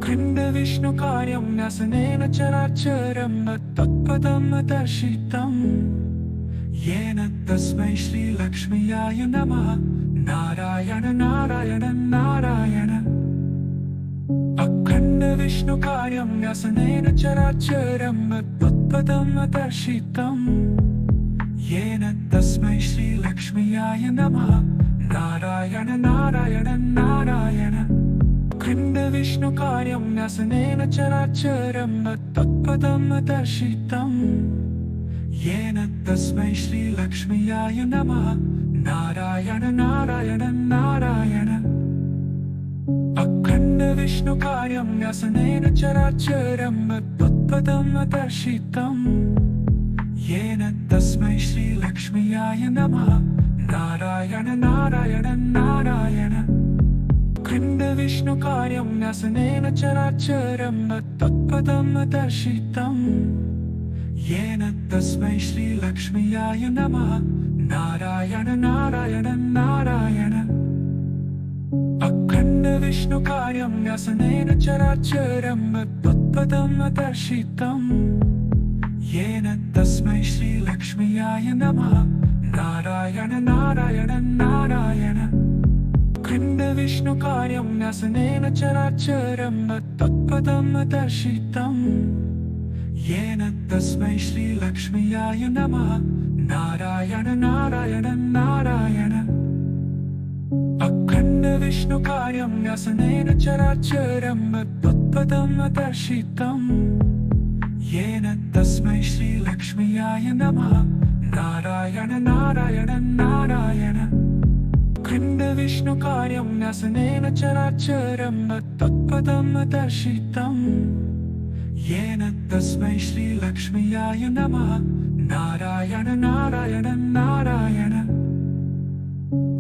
खण्डविष्णुकार्यं न्यसनेन चराचरं न तत्पदं दर्शितं येन तस्मै श्रीलक्ष्म्याय नमः। नारायण नारायण नारायण। अखण्डविष्णुकार्यं न्यसनेन चराचरं न तत्पदं दर्शितं येन तस्मै श्रीलक्ष्म्याय नमः। नारायण नारायण नारायण। खण्डविष्णुकार्यं न्यसनेन चराचरं न तत्पदं दर्शितं येन तस्मै श्रीलक्ष्म्याय नमः। नारायण नारायण नारायण। अखण्डविष्णुकार्यं न्यसनेन चराचरं न तत्पदं दर्शितं येन तस्मै श्रीलक्ष्म्याय नमः। नारायण नारायण नारायण। खण्डविष्णुकार्यं न्यसनेन चराचरं न तत्पदं दर्शितं येन तस्मै श्रीलक्ष्म्याय नमः। नारायण नारायण नारायण। अखण्डविष्णुकार्यं न्यसनेन चराचरं न तत्पदं दर्शितं येन तस्मै श्रीलक्ष्म्याय नमः। नारायण नारायण नारायण। खण्डविष्णुकार्यं न्यसनेन चराचरं न तत्पदं दर्शितं येन तस्मै श्रीलक्ष्म्याय नमः। नारायण नारायण नारायण। अखण्डविष्णुकार्यं न्यसनेन चराचरं न तत्पदं दर्शितं येन तस्मै श्रीलक्ष्म्याय नमः। नारायण नारायण नारायण। खण्डविष्णुकार्यं न्यसनेन चराचरं न तत्पदं दर्शितं येन तस्मै श्रीलक्ष्म्याय नमः। नारायण नारायण नारायण।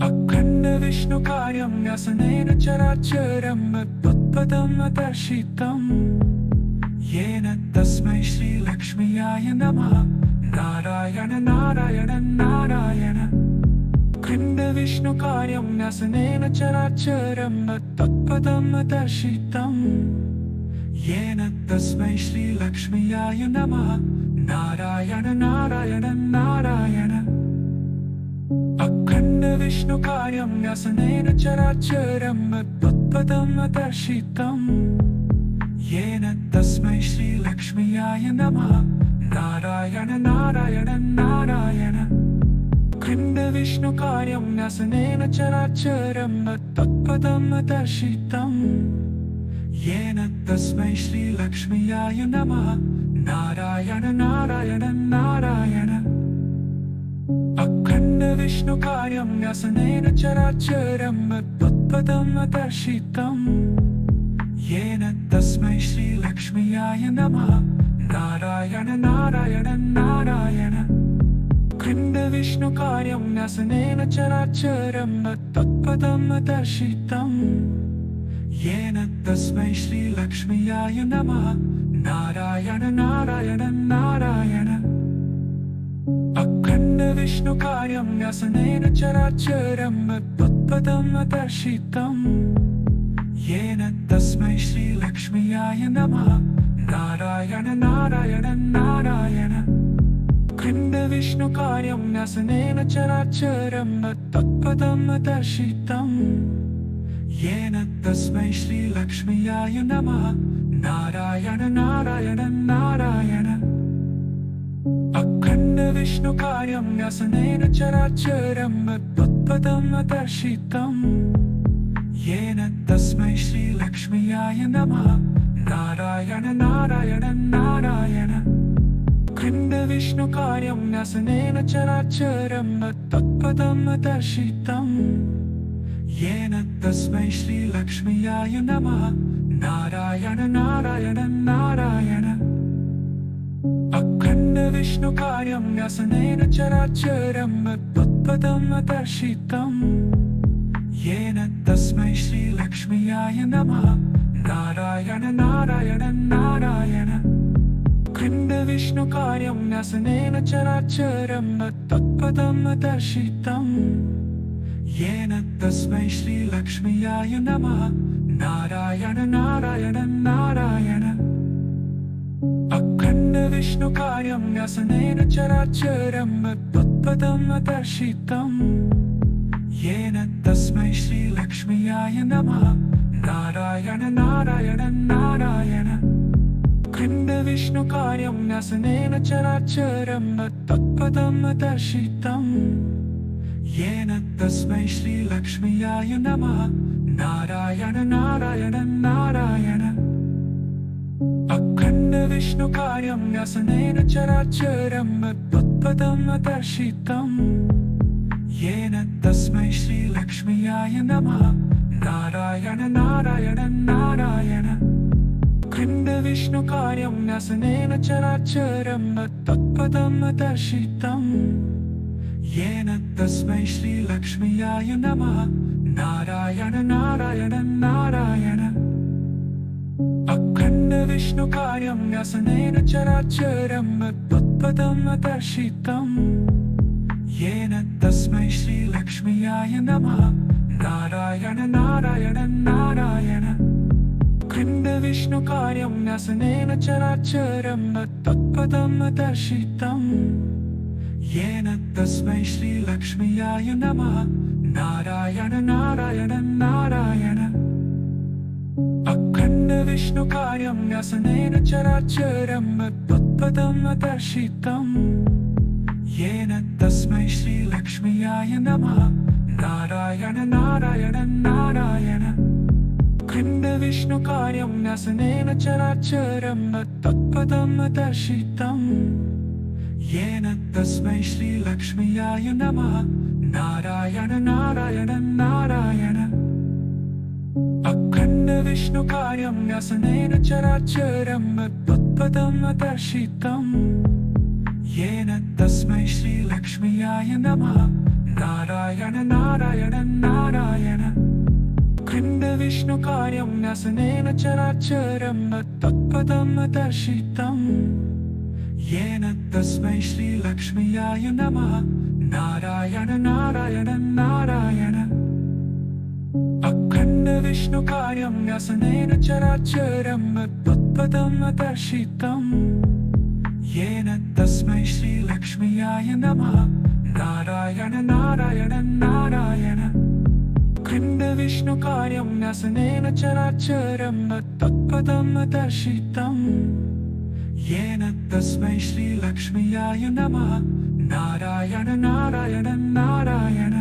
अखण्डविष्णुकार्यं न्यसनेन चराचरं न तत्पदं दर्शितं येन तस्मै श्रीलक्ष्म्याय नमः। नारायण नारायण नारायण। खण्डविष्णुकार्यं न्यसनेन चराचरं न तत्पदं दर्शितं येन तस्मै श्रीलक्ष्म्याय नमः। नारायण नारायण नारायण। अखण्डविष्णुकार्यं न्यसनेन चराचरं न तत्पदं दर्शितं येन तस्मै श्रीलक्ष्म्याय नमः। नारायण नारायण नारायण। खण्डविष्णुकार्यं न्यसनेन चराचरं न तत्पदं दर्शितं येन तस्मै श्रीलक्ष्म्याय नमः। नारायण नारायण नारायण। अखण्डविष्णुकार्यं न्यसनेन चराचरं न तत्पदं दर्शितं येन तस्मै श्रीलक्ष्म्याय नमः। नारायण नारायण नारायण। खण्डविष्णुकार्यं न्यसनेन चराचरं न तत्पदं दर्शितं येन तस्मै श्रीलक्ष्म्याय नमः। नारायण नारायण नारायण। अखण्डविष्णुकार्यं न्यसनेन चराचरं न तत्पदं दर्शितं येन तस्मै श्रीलक्ष्म्याय नमः। नारायण नारायण नारायण। खण्डविष्णुकार्यं न्यसनेन चराचरं न तत्पदं दर्शितं येन तस्मै श्रीलक्ष्म्याय नमः। नारायण नारायण नारायण। अखण्डविष्णुकार्यं न्यसनेन चराचरं न तत्पदं दर्शितं येन तस्मै श्रीलक्ष्म्याय नमः। नारायण नारायण नारायण। खण्डविष्णुकार्यं न्यसनेन चराचरं न तत्पदं दर्शितं येन तस्मै श्रीलक्ष्म्याय नमः। नारायण नारायण नारायण। अखण्डविष्णुकार्यं न्यसनेन चराचरं न तत्पदं दर्शितं येन तस्मै श्रीलक्ष्म्याय नमः। नारायण नारायण नारायण। खण्डविष्णुकार्यं न्यसनेन चराचरं न तत्पदं दर्शितं येन तस्मै श्रीलक्ष्म्याय नमः। नारायण नारायण नारायण अखण्ड विष्णुकार्यं व्यसनेन चराचरं तत्पदं दर्शितं येन तस्मै श्रीलक्ष्म्याय नमः नारायण नारायण नारायण अखण्ड विष्णुकार्यं व्यसनेन चराचरं तत्पदं दर्शितं येन तस्मै श्रीलक्ष्म्याय नमः नारायण नारायण नारायण अखण्ड विष्णुकार्यं व्यसनेन चराचरं तत्पदं दर्शितं येन तस्मै श्रीलक्ष्म्याय नमः नारायण नारायण नारायण अखण्ड विष्णुकार्यं व्यसनेन चराचरं तत्पदं दर्शितं येन तस्मै श्रीलक्ष्म्याय नमः नारायण नारायण नारायण अखण्ड विष्णुकार्यं व्यसनेन चराचरं तत्पदं दर्शितं येन तस्मै श्रीलक्ष्म्याय नमः नारायण नारायण नारायण अखण्ड विष्णुकार्यं व्यसनेन चराचरं तत्पदं दर्शितं येन तस्मै श्रीलक्ष्म्याय नमः नारायण नारायण नारायण अखण्ड विष्णुकार्यं व्यसनेन चराचरं तत्पदं दर्शितं येन तस्मै श्रीलक्ष्म्याय नमः नारायण नारायण नारायण अखण्ड विष्णुकार्यं व्यसनेन चराचरं तत्पदं दर्शितं येन तस्मै श्रीलक्ष्म्याय नमः नारायण नारायण नारायण अखण्ड विष्णुकार्यं व्यसनेन चराचरं तत्पदं दर्शितं येन तस्मै श्रीलक्ष्म्याय नमः नारायण नारायण नारायण अखण्ड विष्णुकार्यं व्यसनेन चराचरं तत्पदं दर्शितं येन तस्मै श्रीलक्ष्म्याय नमः नारायण नारायण नारायण अखण्ड विष्णुकार्यं व्यसनेन चराचरं तत्पदं दर्शितं येन तस्मै श्रीलक्ष्म्याय नमः नारायण नारायण नारायण अखण्ड विष्णुकार्यं व्यसनेन चराचरं तत्पदं दर्शितं येन तस्मै श्रीलक्ष्म्याय नमः नारायण नारायण नारायण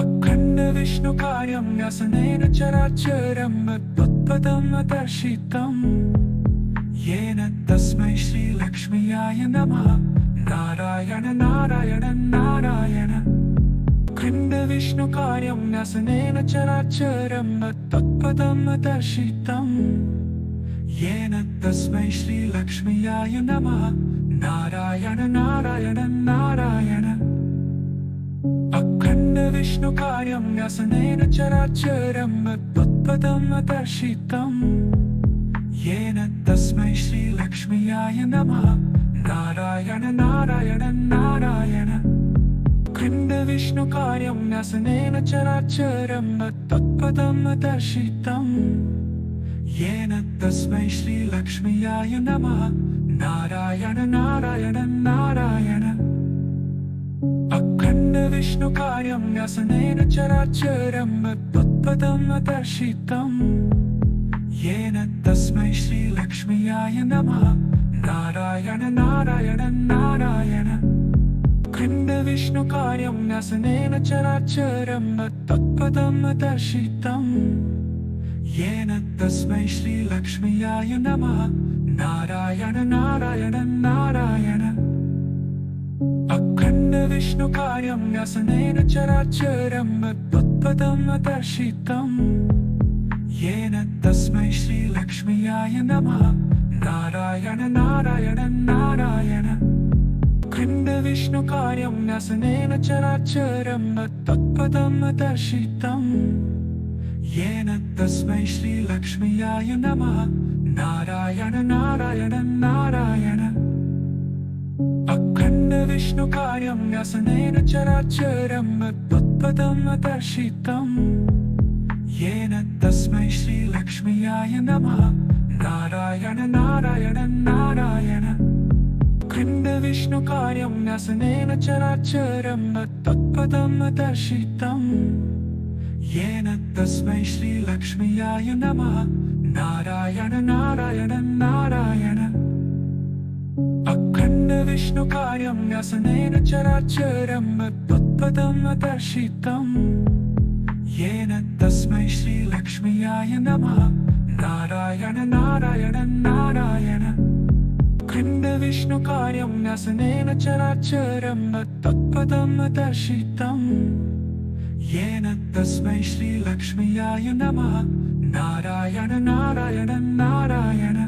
अखण्ड विष्णुकार्यं व्यसनेन चराचरं तत्पदं दर्शितं येन तस्मै श्रीलक्ष्म्याय नमः नारायण नारायण नारायण अखण्ड विष्णुकार्यं व्यसनेन चराचरं तत्पदं दर्शितं येन तस्मै श्रीलक्ष्म्याय नमः नारायण नारायण नारायण अखण्ड विष्णुकार्यं व्यसनेन चराचरं तत्पदं दर्शितं येन तस्मै श्रीलक्ष्म्याय नमः नारायण नारायण नारायण अखण्ड विष्णुकार्यं व्यसनेन चराचरं तत्पदं दर्शितं येन तस्मै श्रीलक्ष्म्याय नमः नारायण नारायण नारायण अखण्ड विष्णुकार्यं व्यसनेन चराचरं तत्पदं दर्शितं येन तस्मै श्रीलक्ष्म्याय नमः नारायण नारायण नारायण अखण्ड विष्णुकार्यं व्यसनेन चराचरं तत्पदं दर्शितं येन तस्मै श्रीलक्ष्म्याय नमः नारायण नारायण नारायण अखण्ड विष्णुकार्यं व्यसनेन चराचरं तत्पदं दर्शितं येन तस्मै श्रीलक्ष्म्याय नमः नारायण नारायण नारायण अखण्ड विष्णुकार्यं व्यसनेन चराचरं तत्पदं दर्शितं येन तस्मै श्रीलक्ष्म्याय नमः नारायण नारायण नारायण अखण्ड विष्णुकार्यं व्यसनेन चराचरं तत्पदं दर्शितं येन तस्मै श्रीलक्ष्म्याय नमः नारायण नारायण नारायण खण्डविष्णुकार्यं न्यसनेन चराचरं तत्पदं दर्शितं येन तस्मै श्रीलक्ष्म्याय नमः नारायण नारायण नारायण अखण्डविष्णुकार्यं न्यसनेन चराचरं तत्पदं दर्शितं येन तस्मै श्रीलक्ष्म्याय नमः नारायण नारायण नारायण खण्डविष्णुकार्यं न्यसनेन चराचरं तत्पदं दर्शितं येन तस्मै श्रीलक्ष्म्याय नमः नारायण नारायण नारायण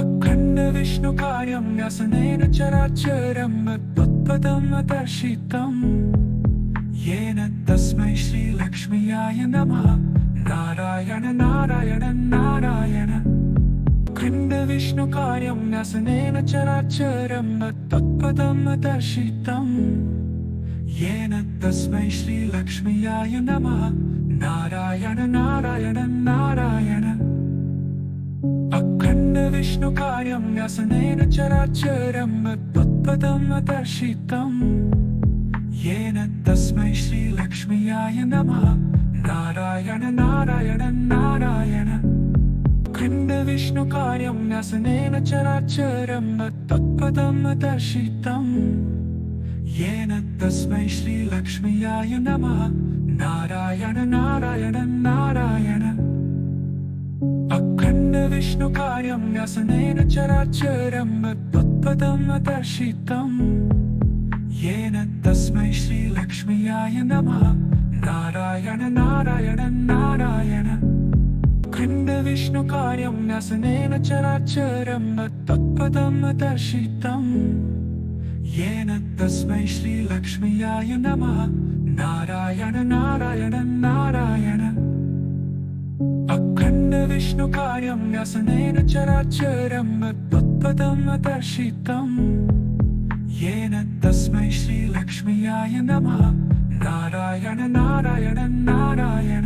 अखण्डविष्णुकार्यं न्यसनेन चराचरं तत्पदं दर्शितं येन तस्मै श्रीलक्ष्म्याय नमः नारायण नारायण नारायण खण्डविष्णुकार्यं न्यसनेन चराचरं तत्पदं दर्शितं येन तस्मै श्रीलक्ष्म्याय नमः नारायण नारायण नारायण अखण्डविष्णुकार्यं न्यसनेन चराचरं तत्पदं दर्शितं येन तस्मै श्रीलक्ष्म्याय नमः नारायण नारायण नारायण खण्डविष्णुकार्यं न्यसनेन चराचरं तत्पदं दर्शितं येन तस्मै श्रीलक्ष्म्याय नमः नारायण नारायण नारायण अखण्डविष्णुकार्यं न्यसनेन चराचरं तत्पदं दर्शितं येन तस्मै श्रीलक्ष्म्याय नमः नारायण नारायण नारायण खण्डविष्णुकार्यं न्यसनेन चराचरं तत्पदं दर्शितं येन तस्मै श्रीलक्ष्म्याय नमः नारायण नारायण नारायण अखण्डविष्णुकार्यं न्यसनेन चराचरं तत्पदं दर्शितं येन तस्मै श्रीलक्ष्म्याय नमः नारायण नारायण नारायण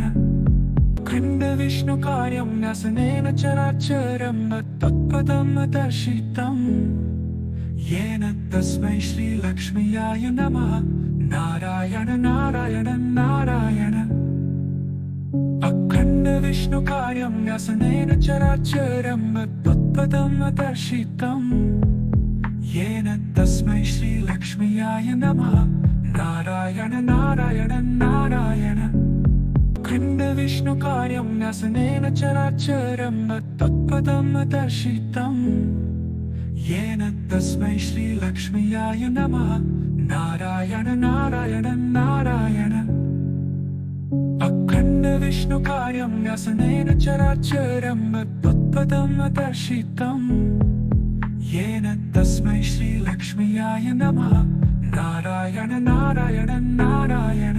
खण्डविष्णुकार्यं न्यसनेन चराचरं तत्पदं दर्शितं येन तस्मै श्रीलक्ष्म्याय नमः नारायण नारायण नारायण अखण्डविष्णुकार्यं न्यसनेन चराचरं तत्पदं दर्शितं येन तस्मै श्रीलक्ष्म्याय नमः नारायण नारायण नारायण खण्डविष्णुकार्यं न्यसनेन चराचरं तत्पदं दर्शितं येन तस्मै श्रीलक्ष्म्याय नमः नारायण नारायण नारायण अखण्डविष्णुकार्यं न्यसनेन चराचरं तत्पदं दर्शितं येन तस्मै श्रीलक्ष्म्याय नमः नारायण नारायण नारायण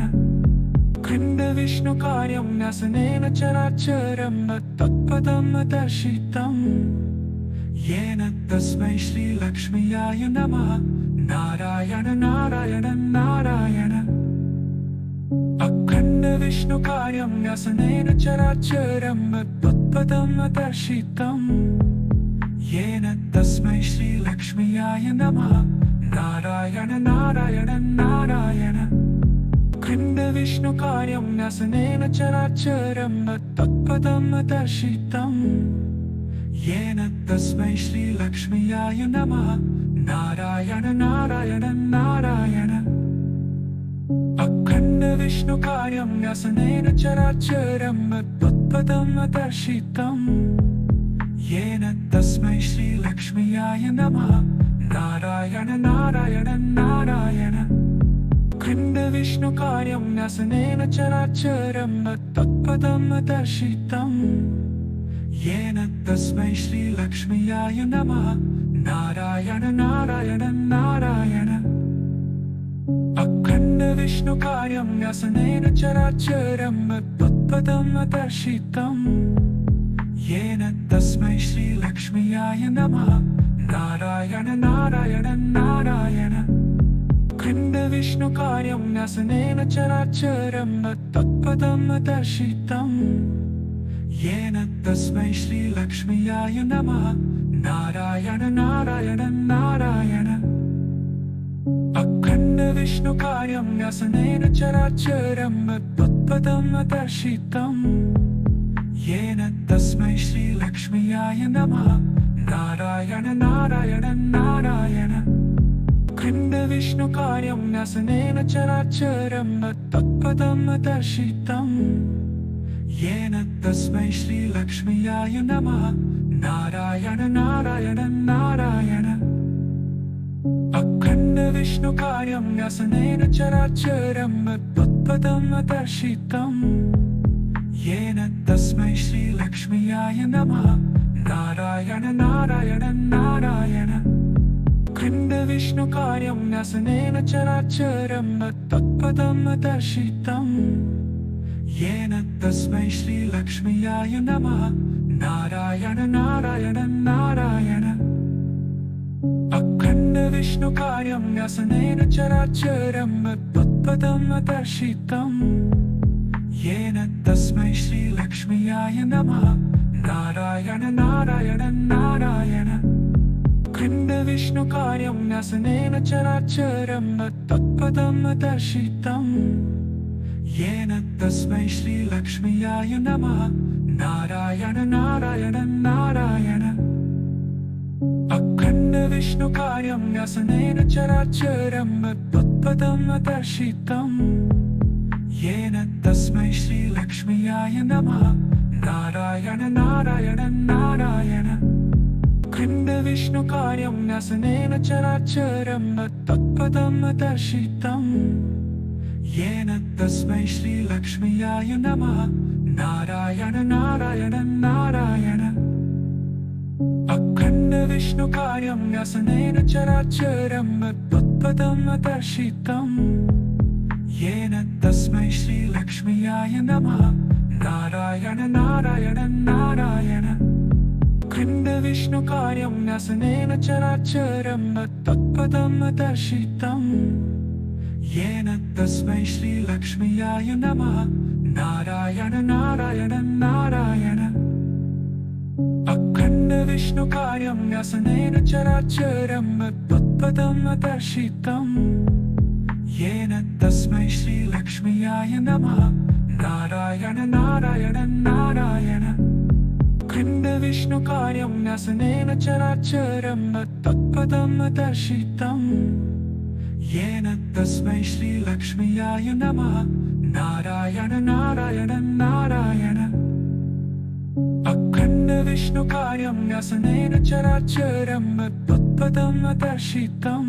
खण्डविष्णुकार्यं न्यसनेन चराचरं तत्पदं दर्शितं येन तस्मै श्रीलक्ष्म्याय नमः नारायण नारायण नारायण अखण्डविष्णुकार्यं न्यसनेन चराचरं तत्पदं दर्शितं येन तस्मै श्रीलक्ष्म्याय नमः नारायण नारायण नारायण खण्डविष्णुकार्यं न्यसनेन चराचरं तत्पदं दर्शितं येन तस्मै श्रीलक्ष्म्याय नमः नारायण नारायण नारायण अखण्डविष्णुकार्यं न्यसनेन चराचरं तत्पदं दर्शितं येन तस्मै श्रीलक्ष्म्याय नमः नारायण नारायण नारायण खण्डविष्णुकार्यं न्यसनेन चराचरं तत्पदं दर्शितं येन तस्मै श्रीलक्ष्म्याय नमः नारायण नारायण नारायण अखण्डविष्णुकार्यं न्यसनेन चराचरं तत्पदं दर्शितं येन तस्मै श्रीलक्ष्म्याय नमः नारायण नारायण नारायण खण्डविष्णुकार्यं न्यसनेन चराचरं तत्पदं दर्शितं येन तस्मै श्रीलक्ष्म्याय नमः। नारायण नारायण नारायण। अखण्डविष्णुकार्यं न्यसनेन चराचरं तत्पदं दर्शितं येन तस्मै श्रीलक्ष्म्याय नमः। नारायण नारायण नारायण। खण्डविष्णुकार्यं न्यसनेन चराचरं तत्पदं दर्शितं येन तस्मै श्रीलक्ष्म्याय नमः। नारायण नारायण नारायण। अखण्डविष्णुकार्यं न्यसनेन चराचरं तत्पदं दर्शितं येन तस्मै श्रीलक्ष्म्याय नमः। नारायण नारायण नारायण। खण्डविष्णुकार्यं न्यसनेन चराचरं तत्पदं दर्शितं येन तस्मै श्रीलक्ष्म्याय नमः। नारायण नारायण नारायण। अखण्डविष्णुकार्यं न्यसनेन चराचरं तत्पदं दर्शितं येन तस्मै श्रीलक्ष्म्याय नमः। नारायण नारायण नारायण। खण्डविष्णुकार्यं न्यसनेन चराचरं तत्पदं दर्शितं येन तस्मै श्रीलक्ष्म्याय नमः। नारायण नारायण नारायण। अखण्डविष्णुकार्यं न्यसनेन चराचरं तत्पदं दर्शितं येन तस्मै श्रीलक्ष्म्याय नमः। नारायण नारायण नारायण। खण्डविष्णुकार्यं न्यसनेन चराचरं तत्पदं दर्शितं येन तस्मै श्रीलक्ष्म्याय नमः। नारायण नारायण नारायण। अखण्डविष्णुकार्यं न्यसनेन चराचरं तत्पदं दर्शितं येन तस्मै श्रीलक्ष्म्याय नमः। नारायण नारायण नारायण। खण्डविष्णुकार्यं न्यसनेन चराचरं तत्पदं दर्शितं येन तस्मै श्रीलक्ष्म्याय नमः। नारायण नारायण नारायण। अखण्डविष्णुकार्यं न्यसनेन चराचरं तत्पदं दर्शितं येन तस्मै श्रीलक्ष्म्याय नमः। नारायण नारायण नारायण। खण्डविष्णुकार्यं न्यसनेन चराचरं तत्पदं दर्शितं येन तस्मै श्रीलक्ष्म्याय नमः। नारायण नारायण नारायण। अखण्डविष्णुकार्यं न्यसनेन चराचरं तत्पदं दर्शितं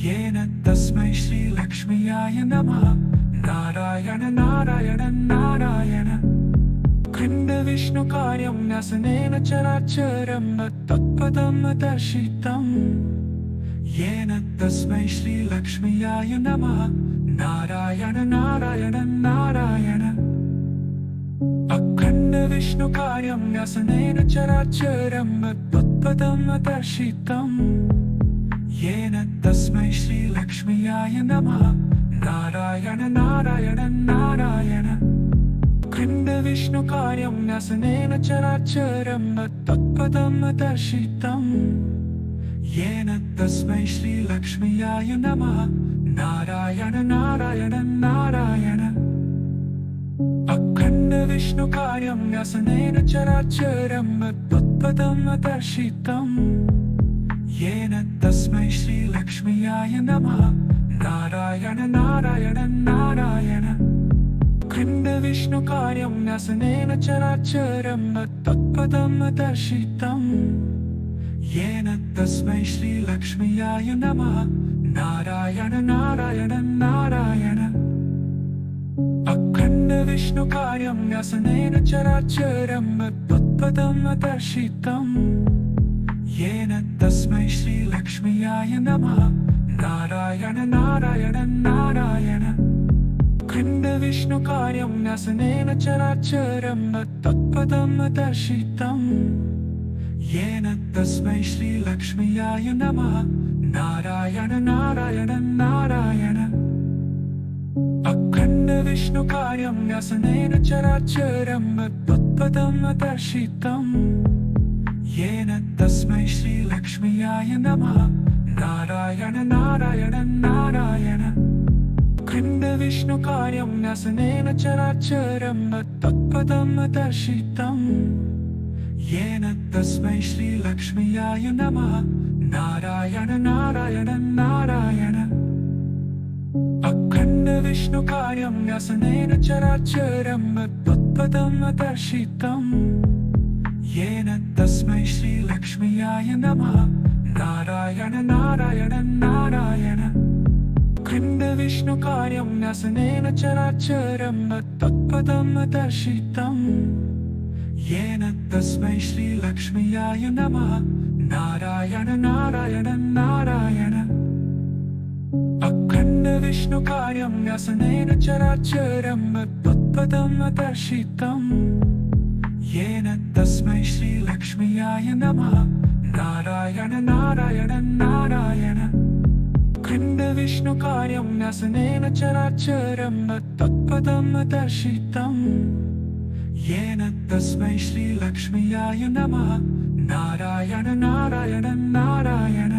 येन तस्मै श्रीलक्ष्म्याय नमः। नारायण नारायण नारायण। खण्डविष्णुकार्यं न्यसनेन चराचरं तत्पदं दर्शितं येन तस्मै श्रीलक्ष्म्याय नमः। नारायण नारायण नारायण। अखण्डविष्णुकार्यं न्यसनेन चराचरं तत्पदं दर्शितं येन तस्मै श्रीलक्ष्म्याय नमः। नारायण नारायण नारायण। खण्डविष्णुकार्यं न्यसनेन चराचरं तत्पदं दर्शितं येन तस्मै श्रीलक्ष्म्याय नमः। नारायण नारायण नारायण। अखण्डविष्णुकार्यं न्यसनेन चराचरं तत्पदं दर्शितं येन तस्मै श्रीलक्ष्म्याय नमः। नारायण नारायण नारायण। खण्डविष्णुकार्यं न्यसनेन चराचरं तत्पदं दर्शितं येन तस्मै श्रीलक्ष्म्याय नमः। नारायण नारायण नारायण। अखण्डविष्णुकार्यं न्यसनेन चराचरं तत्पदं दर्शितं येन तस्मै श्रीलक्ष्म्याय नमः। नारायण नारायण नारायण। खण्डविष्णुकार्यं न्यसनेन चराचरं तत्पदं दर्शितं येन तस्मै श्रीलक्ष्म्याय नमः। नारायण नारायण नारायण अखण्ड विष्णुकार्यं व्यसनेन चराचरं तत्पदं दर्शितं येन तस्मै श्रीलक्ष्म्याय नमः नारायण नारायण नारायण अखण्ड विष्णुकार्यं व्यसनेन चराचरं तत्पदं दर्शितं येन तस्मै श्रीलक्ष्म्याय नमः नारायण नारायण नारायण अखण्ड विष्णुकार्यं व्यसनेन चराचरं तत्पदं दर्शितं येन तस्मै श्रीलक्ष्म्याय नमः नारायण नारायण नारायण अखण्ड विष्णुकार्यं व्यसनेन चराचरं तत्पदं दर्शितं येन तस्मै श्रीलक्ष्म्याय नमः नारायण नारायण नारायण अखण्ड विष्णुकार्यं व्यसनेन चराचरं तत्पदं दर्शितं येन तस्मै श्रीलक्ष्म्याय नमः नारायण नारायण नारायण अखण्ड विष्णुकार्यं व्यसनेन चराचरं तत्पदं दर्शितं येन तस्मै श्रीलक्ष्म्याय नमः नारायण नारायण नारायण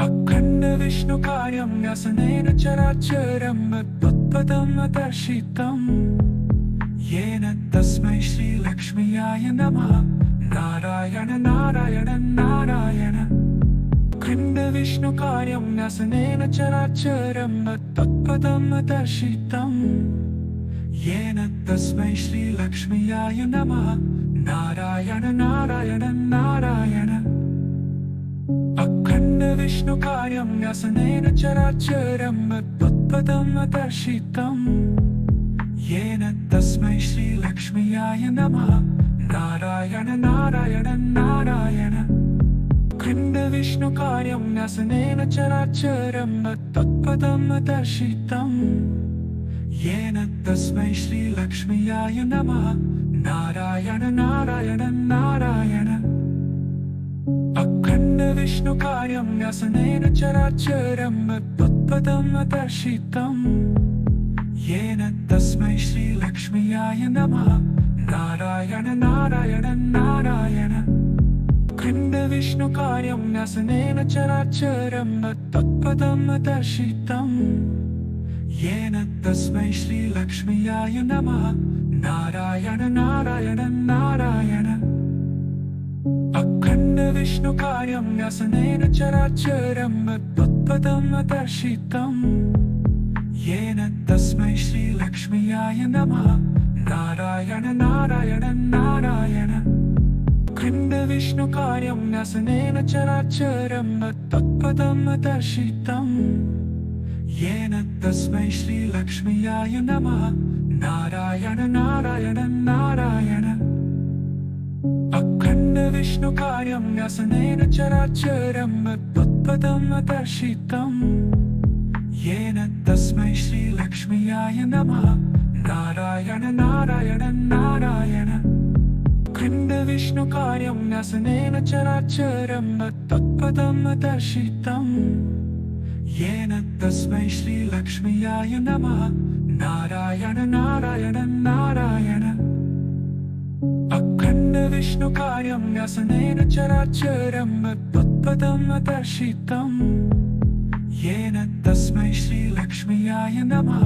अखण्ड विष्णुकार्यं व्यसनेन चराचरं तत्पदं दर्शितं येन तस्मै श्रीलक्ष्म्याय नमः नारायण नारायण नारायण अखण्ड विष्णुकार्यं व्यसनेन चराचरं तत्पदं दर्शितं येन तस्मै श्रीलक्ष्म्याय नमः नारायण नारायण नारायण अखण्ड विष्णुकार्यं व्यसनेन चराचरं तत्पदं दर्शितं येन तस्मै श्रीलक्ष्म्याय नमः नारायण नारायण नारायण अखण्ड विष्णुकार्यं व्यसनेन चराचरं तत्पदं दर्शितं येन तस्मै श्रीलक्ष्म्याय नमः नारायण नारायण नारायण अखण्ड विष्णुकार्यं व्यसनेन चराचरं तत्पदं दर्शितं येन तस्मै श्रीलक्ष्म्याय नमः नारायण नारायण नारायण अखण्ड विष्णुकार्यं व्यसनेन चराचरं तत्पदं दर्शितं येन तस्मै श्रीलक्ष्म्याय नमः नारायण नारायण नारायण अखण्ड विष्णुकार्यं व्यसनेन चराचरं तत्पदं दर्शितं येन तस्मै श्रीलक्ष्म्याय नमः नारायण नारायण नारायण अखण्ड विष्णुकार्यं व्यसनेन चराचरं तत्पदं दर्शितं येन तस्मै श्रीलक्ष्म्याय नमः नारायण नारायण नारायण अखण्ड विष्णुकार्यं व्यसनेन चराचरं तत्पदं दर्शितं येन तस्मै श्रीलक्ष्म्याय नमः नारायण नारायण नारायण अखण्ड विष्णुकार्यं व्यसनेन चराचरं तत्पदं दर्शितं येन तस्मै श्रीलक्ष्म्याय नमः नारायण नारायण नारायण अखण्ड विष्णुकार्यं व्यसनेन चराचरं तत्पदं दर्शितं येन तस्मै श्रीलक्ष्म्याय नमः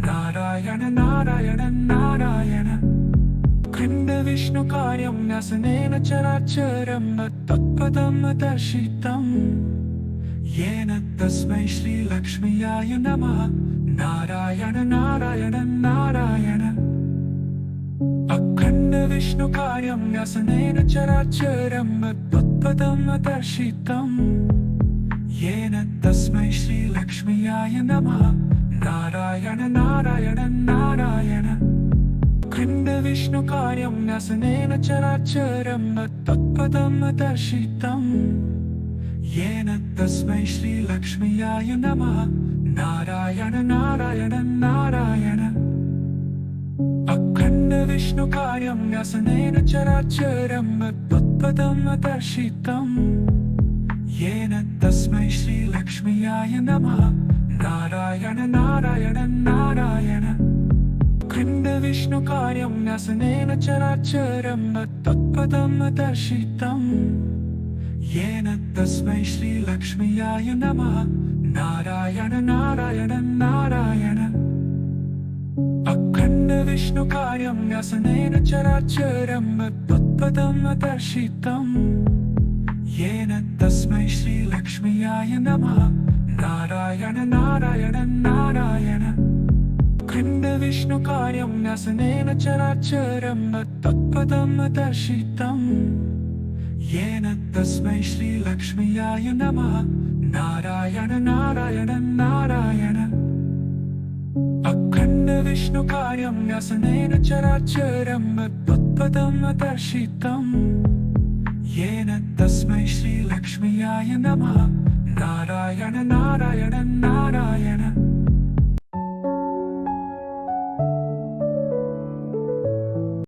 नारायण नारायण नारायण अखण्ड विष्णुकार्यं व्यसनेन चराचरं तत्पदं दर्शितं येन तस्मै श्रीलक्ष्म्याय नमः नारायण नारायण नारायण अखण्ड विष्णुकार्यं व्यसनेन चराचरं तत्पदं दर्शितं येन तस्मै श्रीलक्ष्म्याय नमः नारायण नारायण नारायण अखण्ड विष्णुकार्यं व्यसनेन चराचरं तत्पदं दर्शितं येन तस्मै श्रीलक्ष्म्याय नमः नारायण नारायण नारायण अखण्ड विष्णुकार्यं व्यसनेन चराचरं तत्पदं दर्शितं येन तस्मै श्रीलक्ष्म्याय नमः नारायण नारायण नारायण खण्डविष्णुकार्यं न्यसनेन चराचरं तत्पदं दर्शितं येन तस्मै श्रीलक्ष्म्याय नमः नारायण नारायण नारायण अखण्डविष्णुकार्यं न्यसनेन चराचरं तत्पदं दर्शितं येन तस्मै श्रीलक्ष्म्याय नमः नारायण नारायण नारायण खण्डविष्णुकार्यं न्यसनेन चराचरं तत्पदं दर्शितं येन तस्मै श्रीलक्ष्म्याय नमः नारायण नारायण नारायण अखण्डविष्णुकार्यं न्यसनेन चराचरं तत्पदं दर्शितं येन तस्मै श्रीलक्ष्म्याय नमः नारायण नारायण नारायण